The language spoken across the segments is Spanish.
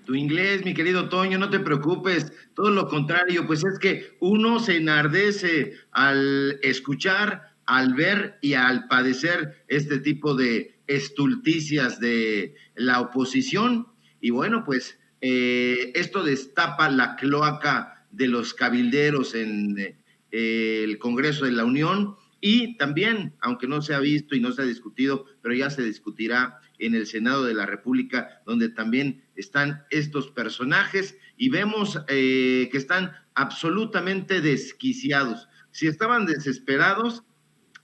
Tu inglés, mi querido Toño, no te preocupes, todo lo contrario, pues es que uno se enardece al escuchar, al ver y al padecer este tipo de estulticias de la oposición. Y bueno, pues esto destapa la cloaca de los cabilderos en el Congreso de la Unión y también, aunque no se ha visto y no se ha discutido, pero ya se discutirá en el Senado de la República, donde también están estos personajes y vemos que están absolutamente desquiciados. Si estaban desesperados,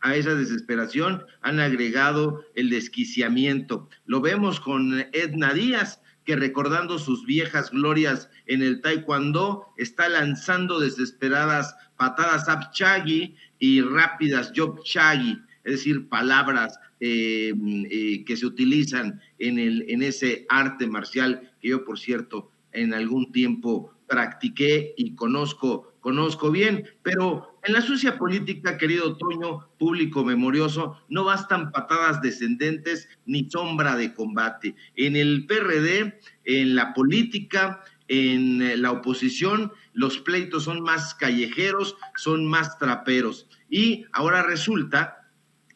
a esa desesperación han agregado el desquiciamiento. Lo vemos con Edna Díaz, que recordando sus viejas glorias en el taekwondo, está lanzando desesperadas patadas apchagi y rápidas yopchagi, es decir, palabras que se utilizan en ese arte marcial que yo, por cierto, en algún tiempo practiqué y conozco bien, pero en la sucia política, querido Toño, público memorioso, no bastan patadas descendentes ni sombra de combate. En el PRD, en la política, en la oposición, los pleitos son más callejeros, son más traperos. Y ahora resulta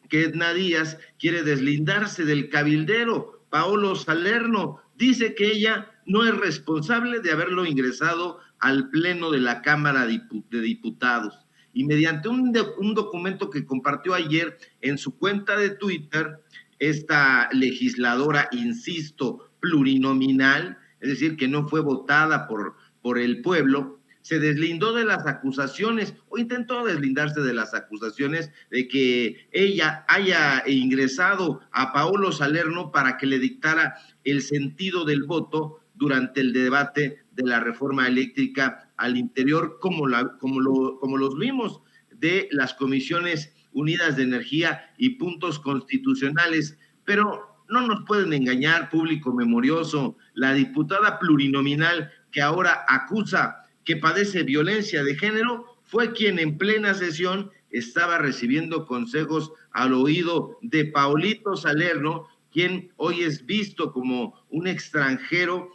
que Edna Díaz quiere deslindarse del cabildero. Paolo Salerno dice que ella no es responsable de haberlo ingresado al pleno de la Cámara de Diputados. Y mediante un documento que compartió ayer en su cuenta de Twitter, esta legisladora, insisto, plurinominal, es decir, que no fue votada por el pueblo, se deslindó de las acusaciones o intentó deslindarse de las acusaciones de que ella haya ingresado a Paolo Salerno para que le dictara el sentido del voto durante el debate de la reforma eléctrica al interior, como los vimos, de las comisiones unidas de energía y puntos constitucionales. Pero no nos pueden engañar, público memorioso, la diputada plurinominal que ahora acusa que padece violencia de género, fue quien en plena sesión estaba recibiendo consejos al oído de Paulito Salerno, quien hoy es visto como un extranjero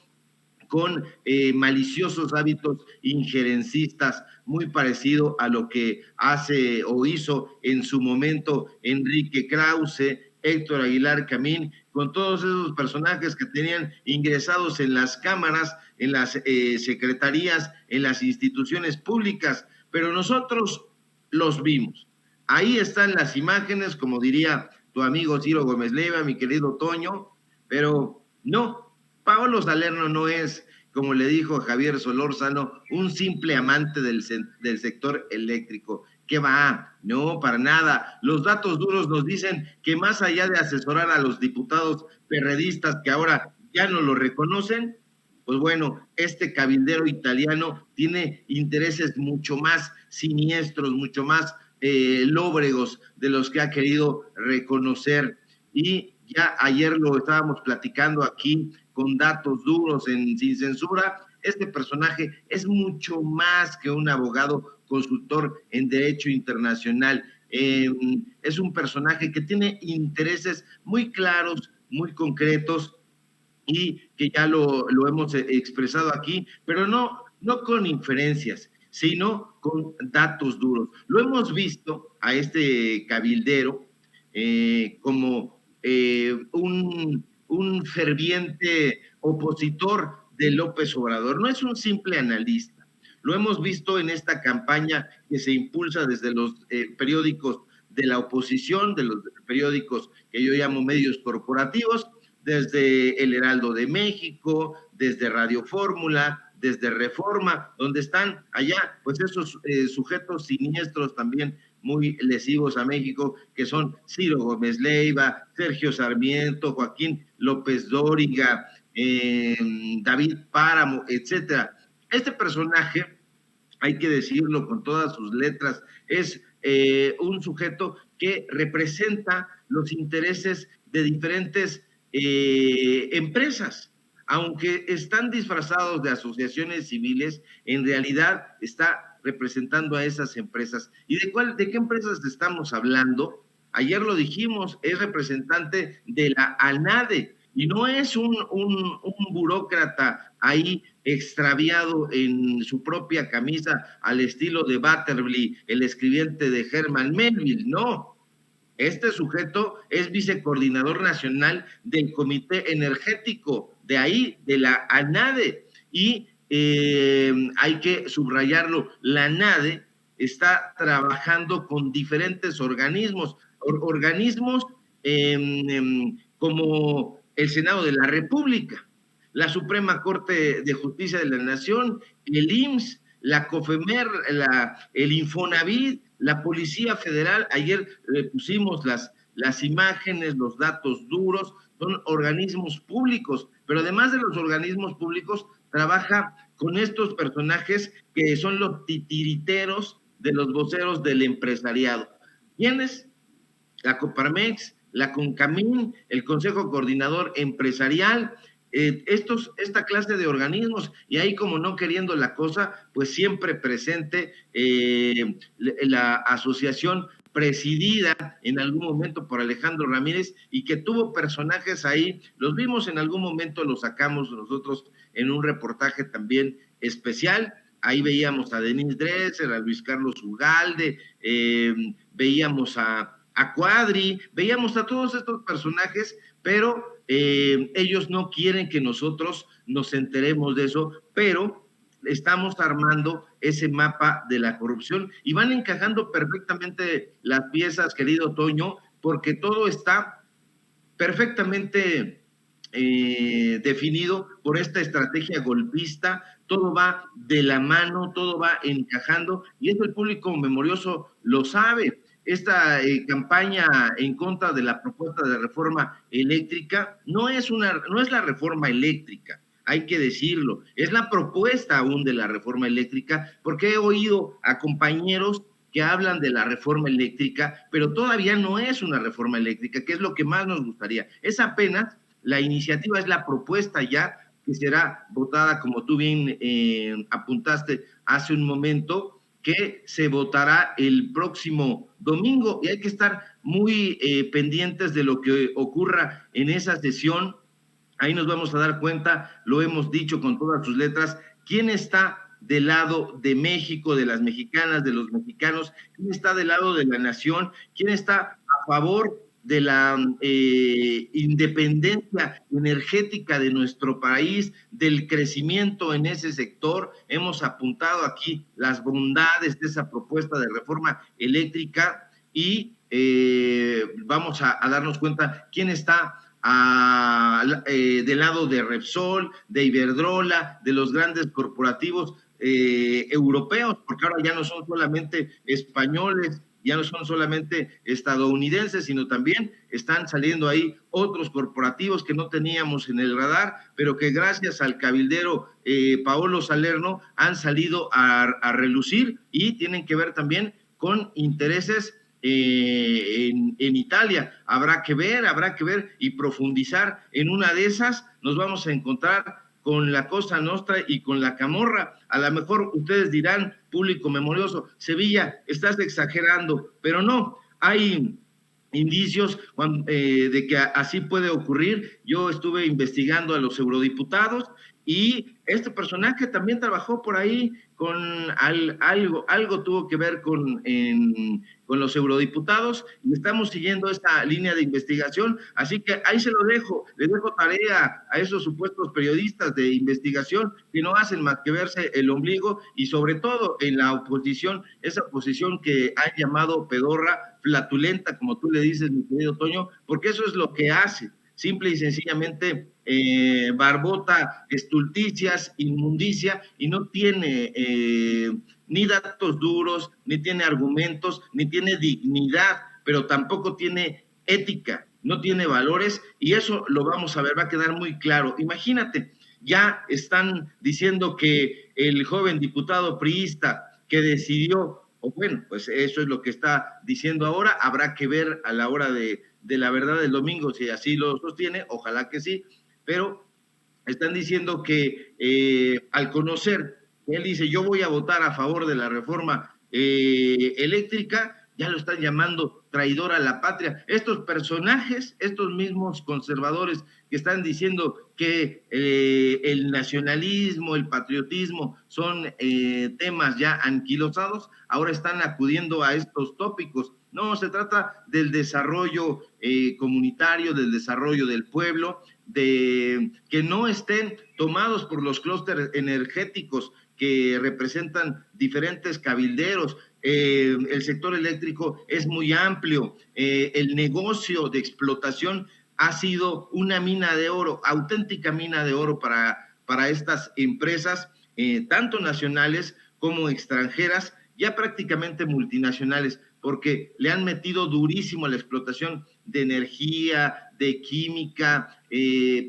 con maliciosos hábitos injerencistas, muy parecido a lo que hace o hizo en su momento Enrique Krause, Héctor Aguilar Camín, con todos esos personajes que tenían ingresados en las cámaras, en las secretarías, en las instituciones públicas, pero nosotros los vimos. Ahí están las imágenes, como diría tu amigo Ciro Gómez Leiva, mi querido Toño, pero no, Paolo Salerno no es, como le dijo Javier Solórzano, un simple amante del sector eléctrico. ¿Qué va? No, para nada. Los datos duros nos dicen que más allá de asesorar a los diputados perredistas que ahora ya no lo reconocen, pues bueno, este cabildero italiano tiene intereses mucho más siniestros, mucho más lóbregos de los que ha querido reconocer. Y ya ayer lo estábamos platicando aquí con datos duros sin censura. Este personaje es mucho más que un abogado consultor en derecho internacional. Es un personaje que tiene intereses muy claros, muy concretos, y que ya lo hemos expresado aquí, pero no con inferencias, sino con datos duros. Lo hemos visto a este cabildero como un ferviente opositor de López Obrador, no es un simple analista. Lo hemos visto en esta campaña que se impulsa desde los periódicos de la oposición, de los periódicos que yo llamo medios corporativos, desde El Heraldo de México, desde Radio Fórmula, desde Reforma, donde están allá, pues esos sujetos siniestros también muy lesivos a México, que son Ciro Gómez Leiva, Sergio Sarmiento, Joaquín López Dóriga, David Páramo, etcétera. Este personaje, hay que decirlo con todas sus letras, es un sujeto que representa los intereses de diferentes empresas. Aunque están disfrazados de asociaciones civiles, en realidad está representando a esas empresas. ¿Y de qué empresas estamos hablando? Ayer lo dijimos, es representante de la ANADE, Y no es un burócrata ahí extraviado en su propia camisa al estilo de Butterly, el escribiente de Herman Melville, no. Este sujeto es vicecoordinador nacional del Comité Energético, de ahí, de la ANADE, y hay que subrayarlo, la ANADE está trabajando con diferentes organismos, organismos como el Senado de la República, la Suprema Corte de Justicia de la Nación, el IMSS, la COFEMER, el Infonavit, la Policía Federal. Ayer pusimos las imágenes, los datos duros, son organismos públicos, pero además de los organismos públicos, trabaja con estos personajes que son los titiriteros de los voceros del empresariado. ¿Quiénes? La Coparmex, la CONCAMIN, el Consejo Coordinador Empresarial, esta clase de organismos, y ahí como no queriendo la cosa, pues siempre presente la asociación presidida en algún momento por Alejandro Ramírez y que tuvo personajes ahí, los vimos en algún momento, los sacamos nosotros en un reportaje también especial. Ahí veíamos a Denise Dresser, a Luis Carlos Ugalde, veíamos a Cuadri, veíamos a todos estos personajes, pero ellos no quieren que nosotros nos enteremos de eso, pero estamos armando ese mapa de la corrupción y van encajando perfectamente las piezas, querido Toño, porque todo está perfectamente definido por esta estrategia golpista, todo va de la mano, todo va encajando, y eso el público memorioso lo sabe. Esta campaña en contra de la propuesta de reforma eléctrica no es la reforma eléctrica, hay que decirlo, es la propuesta aún de la reforma eléctrica, porque he oído a compañeros que hablan de la reforma eléctrica, pero todavía no es una reforma eléctrica, que es lo que más nos gustaría. Es apenas, la iniciativa es la propuesta ya, que será votada, como tú bien apuntaste hace un momento, que se votará el próximo domingo, y hay que estar muy pendientes de lo que ocurra en esa sesión. Ahí nos vamos a dar cuenta, lo hemos dicho con todas sus letras, quién está del lado de México, de las mexicanas, de los mexicanos, quién está del lado de la nación, quién está a favor de la independencia energética de nuestro país, del crecimiento en ese sector. Hemos apuntado aquí las bondades de esa propuesta de reforma eléctrica y vamos a darnos cuenta quién está del lado de Repsol, de Iberdrola, de los grandes corporativos europeos, porque ahora ya no son solamente españoles, ya no son solamente estadounidenses, sino también están saliendo ahí otros corporativos que no teníamos en el radar, pero que gracias al cabildero Paolo Salerno han salido a relucir y tienen que ver también con intereses en Italia. Habrá que ver y profundizar. En una de esas nos vamos a encontrar con la Cosa Nostra y con la Camorra. A lo mejor ustedes dirán, público memorioso, Sevilla, estás exagerando, pero no, hay indicios de que así puede ocurrir. Yo estuve investigando a los eurodiputados y este personaje también trabajó por ahí con algo tuvo que ver con los eurodiputados y estamos siguiendo esta línea de investigación, así que ahí se lo dejo, les dejo tarea a esos supuestos periodistas de investigación que no hacen más que verse el ombligo y sobre todo en la oposición, esa oposición que han llamado pedorra, flatulenta, como tú le dices, mi querido Toño, porque eso es lo que hace, simple y sencillamente barbota, estulticias, inmundicia, y no tiene ni datos duros, ni tiene argumentos, ni tiene dignidad, pero tampoco tiene ética, no tiene valores, y eso lo vamos a ver, va a quedar muy claro. Imagínate, ya están diciendo que el joven diputado priista que decidió, o bueno, pues eso es lo que está diciendo ahora, habrá que ver a la hora de la verdad del domingo si así lo sostiene, ojalá que sí, pero están diciendo que al conocer, él dice, yo voy a votar a favor de la reforma eléctrica, ya lo están llamando traidor a la patria. Estos personajes, estos mismos conservadores que están diciendo que el nacionalismo, el patriotismo son temas ya anquilosados, ahora están acudiendo a estos tópicos. No, se trata del desarrollo comunitario, del desarrollo del pueblo, de que no estén tomados por los clústeres energéticos que representan diferentes cabilderos. El sector eléctrico es muy amplio, el negocio de explotación ha sido una mina de oro, auténtica mina de oro para estas empresas, tanto nacionales como extranjeras, ya prácticamente multinacionales, porque le han metido durísimo a la explotación de energía, de química,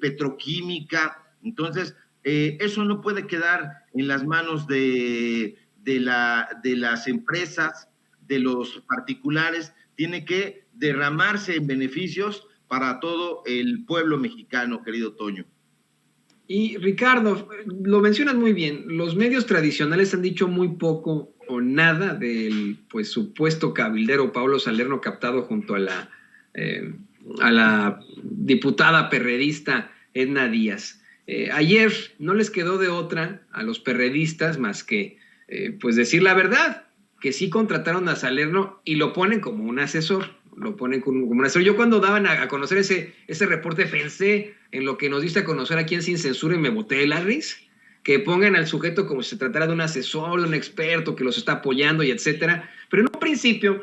petroquímica. Entonces, eso no puede quedar en las manos de las empresas, de los particulares, tiene que derramarse en beneficios para todo el pueblo mexicano, querido Toño. Y Ricardo, lo mencionas muy bien, los medios tradicionales han dicho muy poco o nada del pues supuesto cabildero Pablo Salerno captado junto a la diputada perredista Edna Díaz. Ayer no les quedó de otra a los perredistas más que pues decir la verdad, que sí contrataron a Salerno y lo ponen como un asesor, Yo cuando daban a conocer ese reporte pensé en lo que nos diste a conocer aquí en Sin Censura y me boté de la risa, que pongan al sujeto como si se tratara de un asesor, de un experto que los está apoyando y etcétera. Pero en un principio,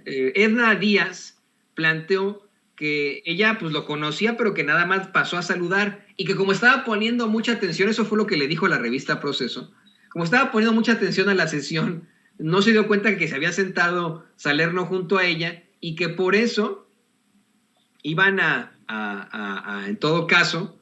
Edna Díaz planteó que ella pues lo conocía, pero que nada más pasó a saludar y que como estaba poniendo mucha atención, eso fue lo que le dijo la revista Proceso, como estaba poniendo mucha atención a la sesión, no se dio cuenta que se había sentado Salerno junto a ella y que por eso iban en todo caso,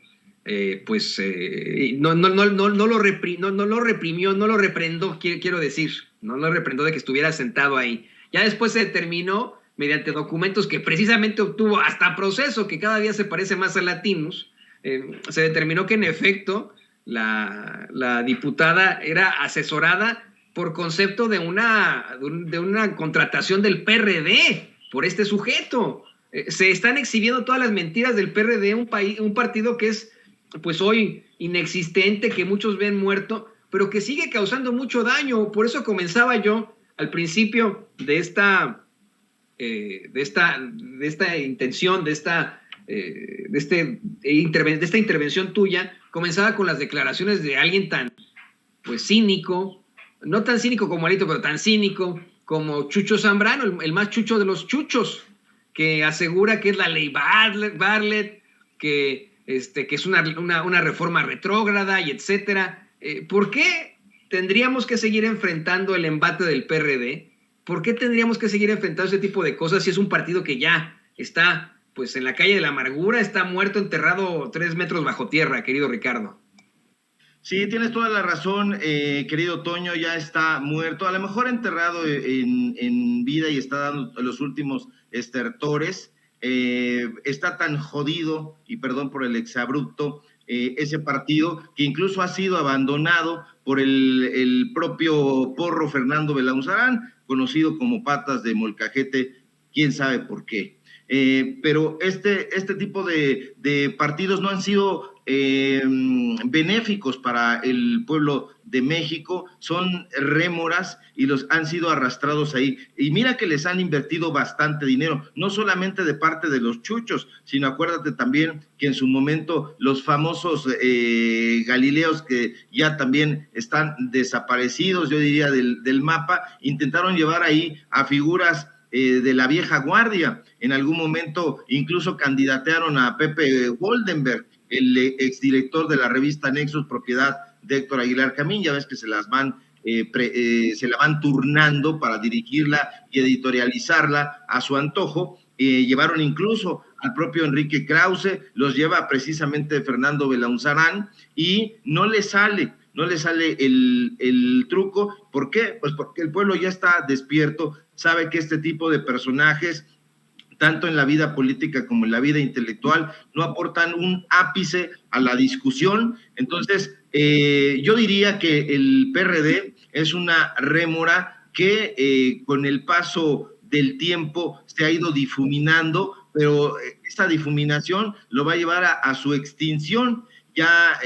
no lo reprimió, no lo reprendó, quiero decir, no lo reprendó de que estuviera sentado ahí. Ya después se determinó, mediante documentos que precisamente obtuvo hasta Proceso, que cada día se parece más a Latinos, se determinó que en efecto la diputada era asesorada por concepto de una contratación del PRD por este sujeto. Se están exhibiendo todas las mentiras del PRD, un partido que es pues hoy inexistente, que muchos ven muerto, pero que sigue causando mucho daño. Por eso comenzaba yo al principio de esta intención, de esta intervención tuya, comenzaba con las declaraciones de alguien tan pues cínico, no tan cínico como Alito, pero tan cínico como Chucho Zambrano, el más chucho de los chuchos, que asegura que es la ley Bartlett, que es una reforma retrógrada y etcétera. ¿Por qué tendríamos que seguir enfrentando el embate del PRD? ¿Por qué tendríamos que seguir enfrentando ese tipo de cosas si es un partido que ya está pues en la calle de la amargura, está muerto, enterrado 3 metros bajo tierra, querido Ricardo? Sí, tienes toda la razón, querido Toño, ya está muerto, a lo mejor enterrado en vida y está dando los últimos estertores. Está tan jodido, y perdón por el exabrupto, ese partido, que incluso ha sido abandonado por el propio Porro Fernando Belauzarán, conocido como Patas de Molcajete, quién sabe por qué. Pero este tipo de partidos no han sido benéficos para el pueblo de México, son rémoras y los han sido arrastrados ahí. Y mira que les han invertido bastante dinero, no solamente de parte de los chuchos, sino acuérdate también que en su momento los famosos Galileos, que ya también están desaparecidos, yo diría, del mapa, intentaron llevar ahí a figuras de la vieja guardia. En algún momento incluso candidatearon a Pepe Goldenberg, el exdirector de la revista Nexos, propiedad de Héctor Aguilar Camín. Ya ves que se la van turnando para dirigirla y editorializarla a su antojo. Llevaron incluso al propio Enrique Krause, los lleva precisamente Fernando Belauzarán y no le sale el truco. ¿Por qué? Pues porque el pueblo ya está despierto, sabe que este tipo de personajes, tanto en la vida política como en la vida intelectual, no aportan un ápice a la discusión. Entonces, yo diría que el PRD es una rémora que con el paso del tiempo se ha ido difuminando, pero esta difuminación lo va a llevar a su extinción. Ya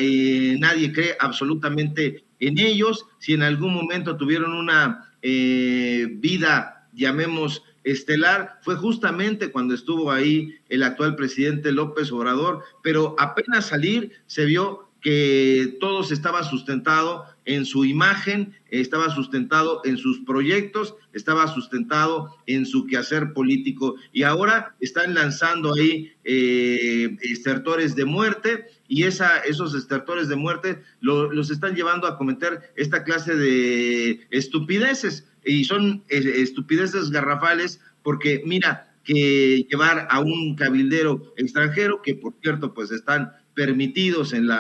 nadie cree absolutamente en ellos. Si en algún momento tuvieron una vida, llamemos, estelar, fue justamente cuando estuvo ahí el actual presidente López Obrador, pero apenas salir se vio que todo estaba sustentado en su imagen, estaba sustentado en sus proyectos, estaba sustentado en su quehacer político, y ahora están lanzando ahí estertores de muerte, y esos estertores de muerte los están llevando a cometer esta clase de estupideces, y son estupideces garrafales, porque mira, que llevar a un cabildero extranjero, que por cierto pues están permitidos en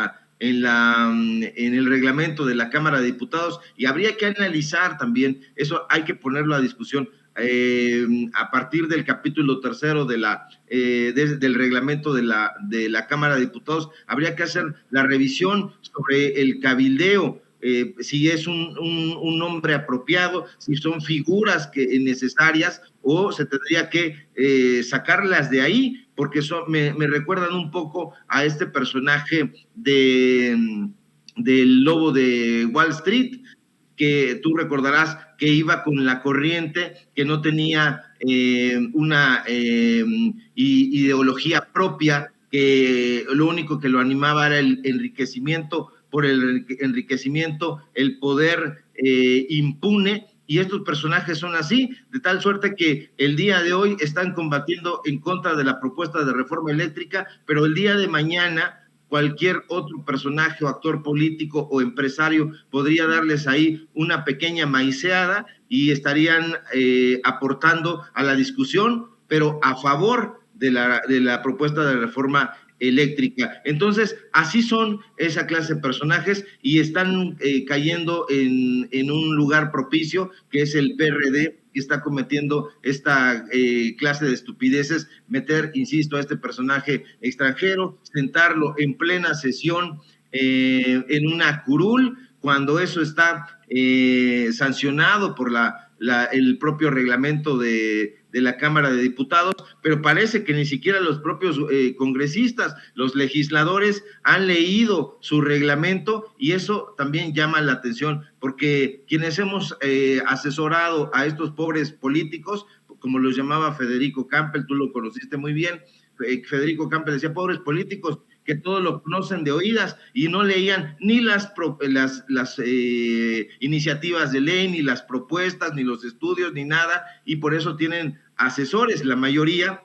el reglamento de la Cámara de Diputados, y habría que analizar también, eso hay que ponerlo a discusión, a partir del capítulo 3 del reglamento de la Cámara de Diputados, habría que hacer la revisión sobre el cabildeo, si es un nombre apropiado, si son figuras necesarias, o se tendría que sacarlas de ahí, porque me recuerdan un poco a este personaje del Lobo de Wall Street, que tú recordarás que iba con la corriente, que no tenía una ideología propia, que lo único que lo animaba era el enriquecimiento por el enriquecimiento, el poder impune, y estos personajes son así, de tal suerte que el día de hoy están combatiendo en contra de la propuesta de reforma eléctrica, pero el día de mañana cualquier otro personaje o actor político o empresario podría darles ahí una pequeña maiceada y estarían aportando a la discusión, pero a favor de la propuesta de reforma eléctrica. Entonces, así son esa clase de personajes, y están cayendo en un lugar propicio, que es el PRD, que está cometiendo esta clase de estupideces, meter, insisto, a este personaje extranjero, sentarlo en plena sesión en una curul, cuando eso está sancionado por el propio reglamento de la Cámara de Diputados, pero parece que ni siquiera los propios congresistas, los legisladores han leído su reglamento, y eso también llama la atención, porque quienes hemos asesorado a estos pobres políticos, como los llamaba Federico Campbell, tú lo conociste muy bien, Federico Campbell decía, pobres políticos que todos lo conocen de oídas y no leían ni las iniciativas de ley, ni las propuestas, ni los estudios, ni nada, y por eso tienen asesores, la mayoría,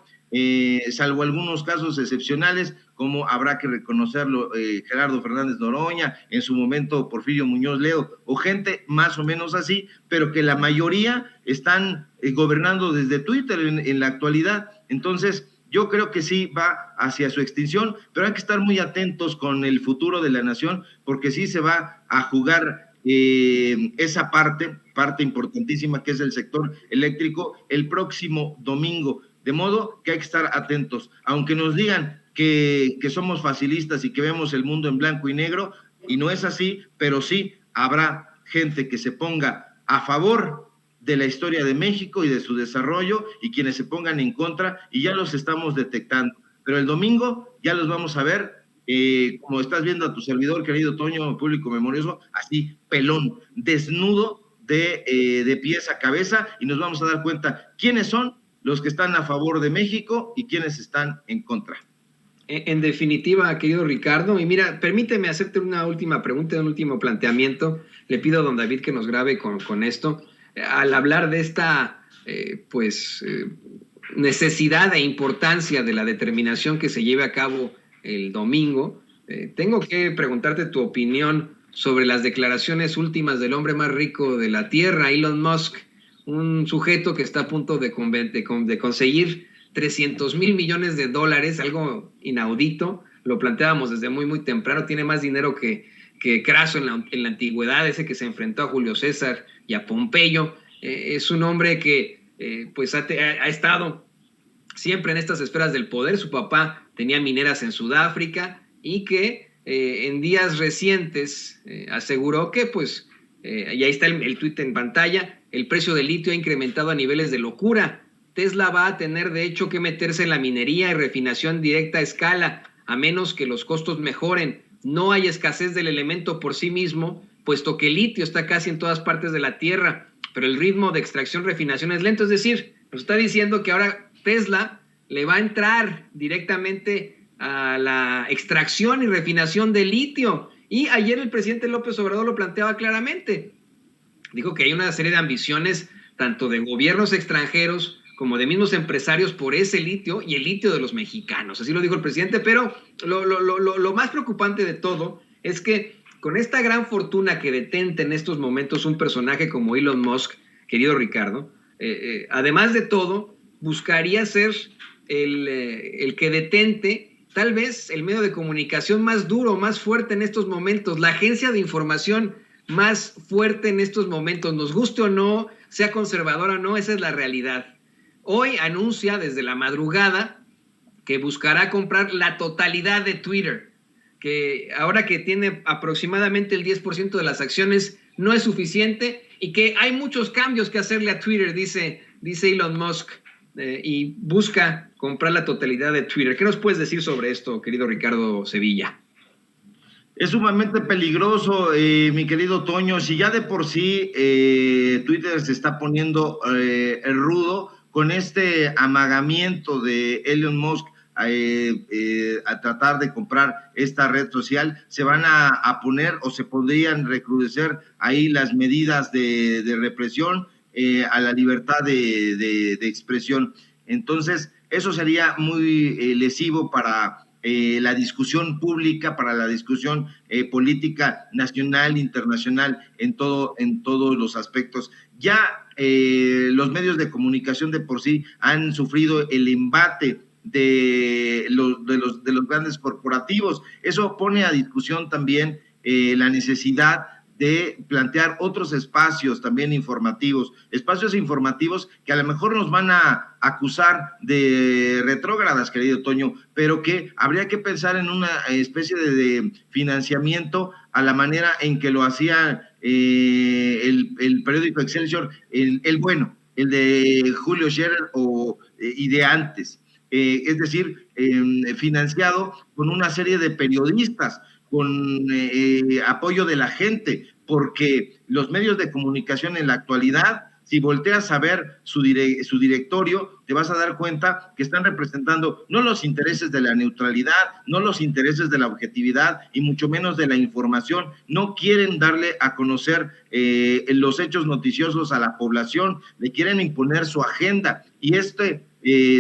salvo algunos casos excepcionales, como habrá que reconocerlo, Gerardo Fernández Noroña, en su momento Porfirio Muñoz Ledo, o gente más o menos así, pero que la mayoría están gobernando desde Twitter en la actualidad. Entonces, yo creo que sí va hacia su extinción, pero hay que estar muy atentos con el futuro de la nación, porque sí se va a jugar esa parte importantísima que es el sector eléctrico el próximo domingo, de modo que hay que estar atentos, aunque nos digan que somos facilistas y que vemos el mundo en blanco y negro, y no es así, pero sí habrá gente que se ponga a favor de la historia de México y de su desarrollo, y quienes se pongan en contra, y ya los estamos detectando. Pero el domingo ya los vamos a ver, como estás viendo a tu servidor, querido Toño, público memorioso, así, pelón, desnudo de pies a cabeza, y nos vamos a dar cuenta quiénes son los que están a favor de México y quiénes están en contra. En definitiva, querido Ricardo, y mira, permíteme hacerte una última pregunta, un último planteamiento. Le pido a don David que nos grabe con esto. Al hablar de esta necesidad e importancia de la determinación que se lleve a cabo el domingo, tengo que preguntarte tu opinión sobre las declaraciones últimas del hombre más rico de la Tierra, Elon Musk, un sujeto que está a punto de conseguir $300 mil millones, algo inaudito. Lo planteábamos desde muy, muy temprano. Tiene más dinero que Craso en la antigüedad, ese que se enfrentó a Julio César y a Pompeyo. Es un hombre que ha estado siempre en estas esferas del poder. Su papá tenía mineras en Sudáfrica, y que en días recientes aseguró que y ahí está el tuit en pantalla, el precio del litio ha incrementado a niveles de locura. Tesla va a tener de hecho que meterse en la minería y refinación directa a escala, a menos que los costos mejoren. No hay escasez del elemento por sí mismo, puesto que el litio está casi en todas partes de la Tierra, pero el ritmo de extracción-refinación es lento. Es decir, nos está diciendo que ahora Tesla le va a entrar directamente a la extracción y refinación de litio. Y ayer el presidente López Obrador lo planteaba claramente. Dijo que hay una serie de ambiciones, tanto de gobiernos extranjeros como de mismos empresarios por ese litio y el litio de los mexicanos. Así lo dijo el presidente, pero lo más preocupante de todo es que con esta gran fortuna que detenta en estos momentos un personaje como Elon Musk, querido Ricardo, además de todo, buscaría ser el que detente tal vez el medio de comunicación más duro, más fuerte en estos momentos, la agencia de información más fuerte en estos momentos, nos guste o no, sea conservadora o no, esa es la realidad. Hoy anuncia desde la madrugada que buscará comprar la totalidad de Twitter, que ahora que tiene aproximadamente el 10% de las acciones no es suficiente y que hay muchos cambios que hacerle a Twitter, dice Elon Musk, y busca comprar la totalidad de Twitter. ¿Qué nos puedes decir sobre esto, querido Ricardo Sevilla? Es sumamente peligroso, mi querido Toño. Si ya de por sí Twitter se está poniendo rudo con este amagamiento de Elon Musk a tratar de comprar esta red social, se van a poner o se podrían recrudecer ahí las medidas de represión a la libertad de expresión. Entonces, eso sería muy lesivo para la discusión pública, para la discusión política nacional, internacional, en todos los aspectos. Ya los medios de comunicación de por sí han sufrido el embate de los grandes corporativos. Eso pone a discusión también la necesidad de plantear otros espacios también informativos que a lo mejor nos van a acusar de retrógradas, querido Toño, pero que habría que pensar en una especie de financiamiento a la manera en que lo hacía el periódico Excelsior, el bueno, el de Julio Scherer y de antes. Es decir, financiado con una serie de periodistas, con apoyo de la gente, porque los medios de comunicación en la actualidad, si volteas a ver su directorio, te vas a dar cuenta que están representando no los intereses de la neutralidad, no los intereses de la objetividad y mucho menos de la información. No quieren darle a conocer los hechos noticiosos a la población, le quieren imponer su agenda, y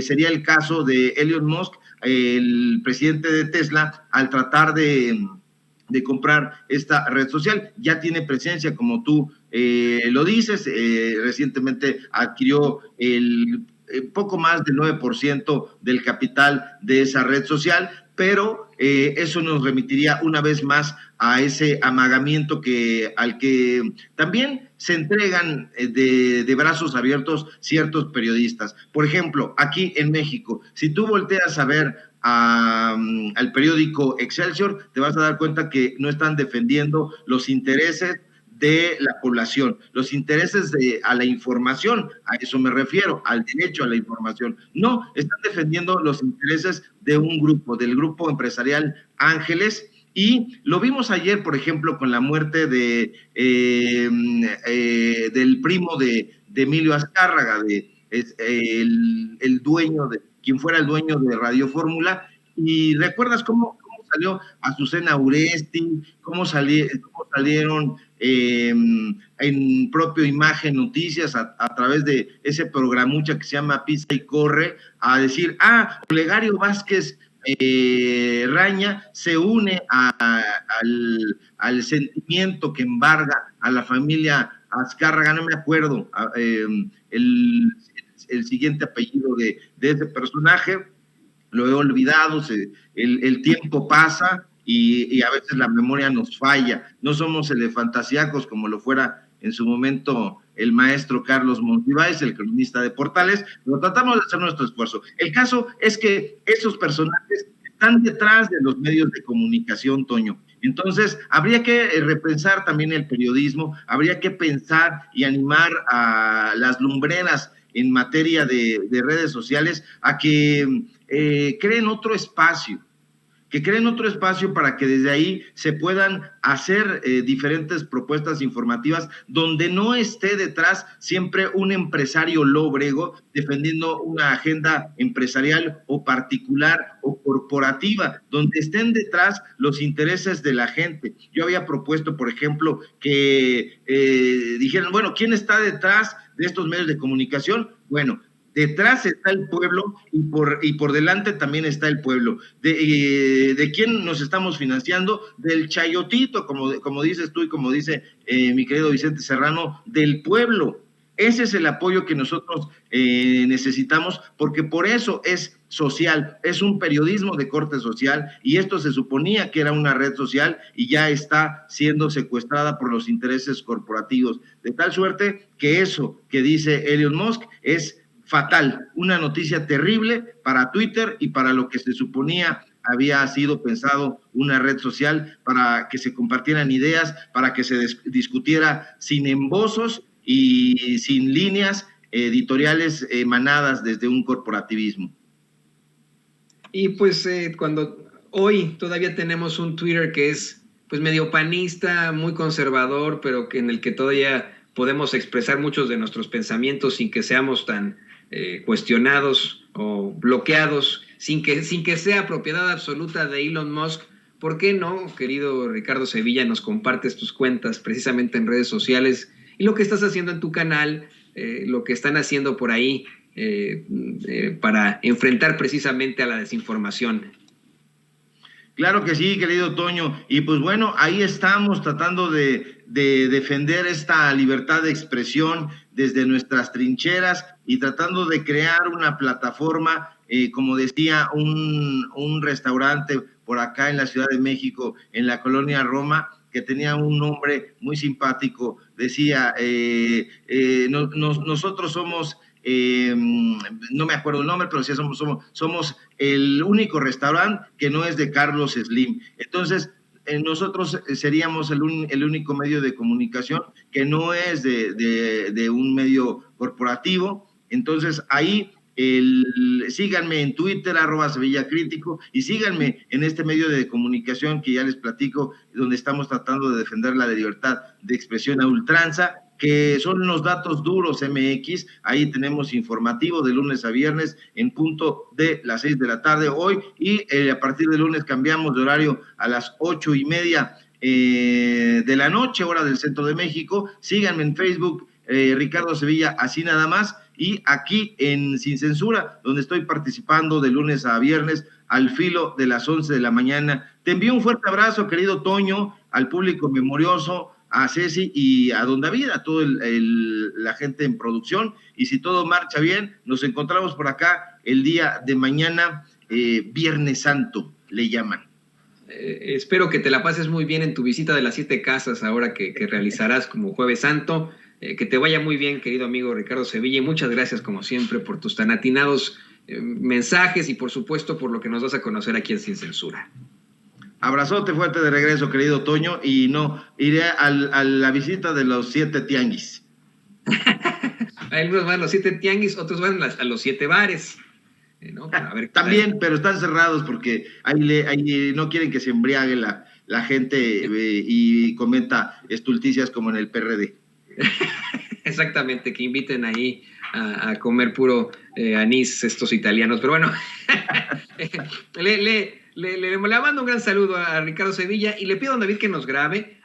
sería el caso de Elon Musk, el presidente de Tesla, al tratar de comprar esta red social. Ya tiene presencia, como tú lo dices, recientemente adquirió el poco más del 9% del capital de esa red social, pero eso nos remitiría una vez más a ese amagamiento al que también se entregan de brazos abiertos ciertos periodistas. Por ejemplo, aquí en México, si tú volteas a ver al periódico Excelsior, te vas a dar cuenta que no están defendiendo los intereses de la población, los intereses a la información, a eso me refiero, al derecho a la información. No, están defendiendo los intereses de un grupo, del grupo empresarial Ángeles, y lo vimos ayer, por ejemplo, con la muerte del primo de Emilio Azcárraga, el dueño quien fuera el dueño de Radio Fórmula. Y recuerdas cómo salió Azucena Uresti, cómo salieron en propio Imagen Noticias a través de ese programucha que se llama Pisa y Corre, a decir, Olegario Vázquez Raña se une al sentimiento que embarga a la familia Azcárraga, no me acuerdo el siguiente apellido de ese personaje, lo he olvidado, el tiempo pasa y a veces la memoria nos falla, no somos elefantasíacos como lo fuera en su momento el maestro Carlos Monsiváis, el cronista de Portales, pero tratamos de hacer nuestro esfuerzo. El caso es que esos personajes están detrás de los medios de comunicación, Toño. Entonces, habría que repensar también el periodismo, habría que pensar y animar a las lumbreras en materia de redes sociales a que creen otro espacio, que creen otro espacio para que desde ahí se puedan hacer diferentes propuestas informativas donde no esté detrás siempre un empresario lóbrego defendiendo una agenda empresarial o particular o corporativa, donde estén detrás los intereses de la gente. Yo había propuesto, por ejemplo, que dijeran, bueno, ¿quién está detrás de estos medios de comunicación? Bueno, detrás está el pueblo y por delante también está el pueblo. ¿De quién nos estamos financiando? Del chayotito, como dices tú y como dice mi querido Vicente Serrano, del pueblo. Ese es el apoyo que nosotros necesitamos, porque por eso es social, es un periodismo de corte social, y esto se suponía que era una red social y ya está siendo secuestrada por los intereses corporativos, de tal suerte que eso que dice Elon Musk es fatal, una noticia terrible para Twitter y para lo que se suponía había sido pensado una red social para que se compartieran ideas, para que se discutiera sin embozos y sin líneas editoriales emanadas desde un corporativismo. Y pues cuando hoy todavía tenemos un Twitter que es pues medio panista, muy conservador, pero que en el que todavía podemos expresar muchos de nuestros pensamientos sin que seamos tan cuestionados o bloqueados, sin que sea propiedad absoluta de Elon Musk. ¿Por qué no, querido Ricardo Sevilla, nos compartes tus cuentas precisamente en redes sociales y lo que estás haciendo en tu canal, lo que están haciendo por ahí para enfrentar precisamente a la desinformación? Claro que sí, querido Toño. Y pues bueno, ahí estamos tratando de defender esta libertad de expresión desde nuestras trincheras y tratando de crear una plataforma, como decía un restaurante por acá en la Ciudad de México, en la colonia Roma, que tenía un nombre muy simpático. Decía, nosotros somos... no me acuerdo el nombre, pero sí somos el único restaurante que no es de Carlos Slim. Entonces, nosotros seríamos el único medio de comunicación que no es de un medio corporativo. Entonces, ahí síganme en Twitter, @SevillaCrítico, y síganme en este medio de comunicación que ya les platico, donde estamos tratando de defender la libertad de expresión a ultranza, que son los datos duros MX. Ahí tenemos informativo de lunes a viernes en punto de las 6 de la tarde hoy, y a partir de lunes cambiamos de horario a las 8:30 de la noche, hora del centro de México. Síganme en Facebook, Ricardo Sevilla, así nada más, y aquí en Sin Censura, donde estoy participando de lunes a viernes al filo de las 11 de la mañana. Te envío un fuerte abrazo, querido Toño, al público memorioso, a Ceci y a don David, a toda la gente en producción, y si todo marcha bien, nos encontramos por acá el día de mañana, Viernes Santo, le llaman. Espero que te la pases muy bien en tu visita de las 7 casas ahora que realizarás como Jueves Santo, que te vaya muy bien, querido amigo Ricardo Sevilla, y muchas gracias como siempre por tus tan atinados mensajes y por supuesto por lo que nos das a conocer aquí en Sin Censura. Abrazote fuerte de regreso, querido Toño, y no, iré a la visita de los 7 tianguis. Algunos van a los 7 tianguis, otros van a los 7 bares. ¿No? A ver, también, pero están cerrados porque ahí no quieren que se embriague la gente y cometa estulticias como en el PRD. Exactamente, que inviten ahí a comer puro anís estos italianos. Pero bueno, le mando un gran saludo a Ricardo Sevilla y le pido a David que nos grabe